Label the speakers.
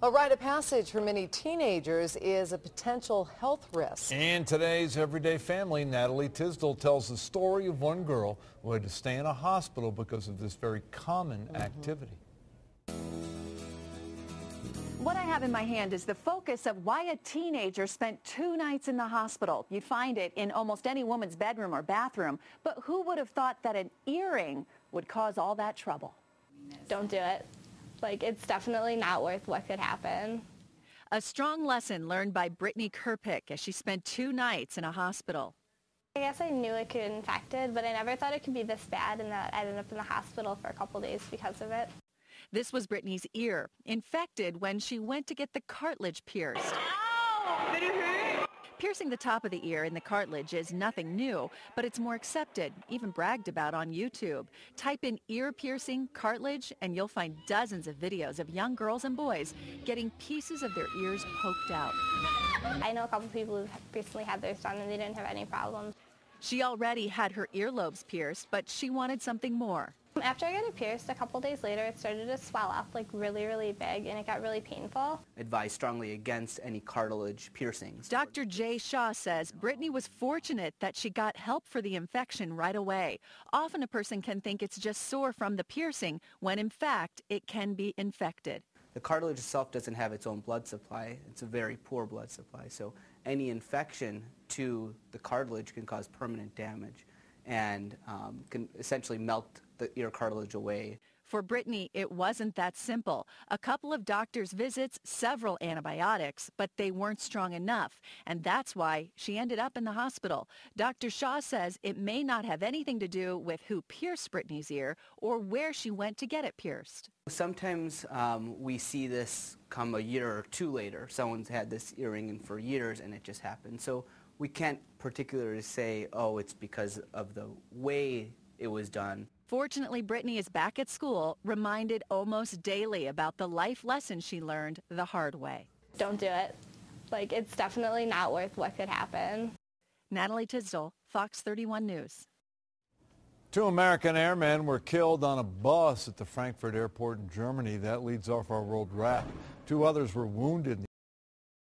Speaker 1: A rite of passage for many teenagers is a potential health risk.
Speaker 2: And today's Everyday Family, Natalie Tisdall tells the story of one girl who had to stay in a hospital because of this very common activity.
Speaker 3: What I have in my hand is the focus of why a teenager spent 2 nights in the hospital. You'd find it in almost any woman's bedroom or bathroom, but who would have thought that an earring would cause all that trouble?
Speaker 4: Don't do it. It's definitely not worth what could happen.
Speaker 3: A strong lesson learned by Brittany Kerpick as she spent 2 nights in a hospital.
Speaker 4: I guess I knew it could get infected, but I never thought it could be this bad and that I'd end up in the hospital for a couple days because of it.
Speaker 3: This was Brittany's ear, infected when she went to get the cartilage pierced.
Speaker 4: Ow! Did it hurt?
Speaker 3: Piercing the top of the ear in the cartilage is nothing new, but it's more accepted, even bragged about on YouTube. Type in ear piercing cartilage and you'll find dozens of videos of young girls and boys getting pieces of their ears poked out.
Speaker 4: I know a couple people who've recently had theirs done and they didn't have any problems.
Speaker 3: She already had her earlobes pierced, but she wanted something more.
Speaker 4: After I got it pierced, a couple days later, it started to swell up really, really big, and it got really painful.
Speaker 5: Advise strongly against any cartilage piercings.
Speaker 3: Dr. Jay Shaw says Brittany was fortunate that she got help for the infection right away. Often a person can think it's just sore from the piercing, when in fact it can be infected.
Speaker 5: The cartilage itself doesn't have its own blood supply. It's a very poor blood supply, so any infection to the cartilage can cause permanent damage and can essentially melt the ear cartilage away.
Speaker 3: For Brittany, it wasn't that simple. A couple of doctor's visits, several antibiotics, but they weren't strong enough. And that's why she ended up in the hospital. Dr. Shaw says it may not have anything to do with who pierced Brittany's ear or where she went to get it pierced.
Speaker 5: Sometimes we see this come a year or two later. Someone's had this earring in for years and it just happened. So we can't particularly say, oh, it's because of the way it was done.
Speaker 3: Fortunately, Brittany is back at school, reminded almost daily about the life lesson she learned the hard way.
Speaker 4: Don't do it. It's definitely not worth what could happen.
Speaker 3: Natalie Tisdall, Fox 31 News.
Speaker 2: 2 American airmen were killed on a bus at the Frankfurt airport in Germany. That leads off our world wrap. 2 others were wounded.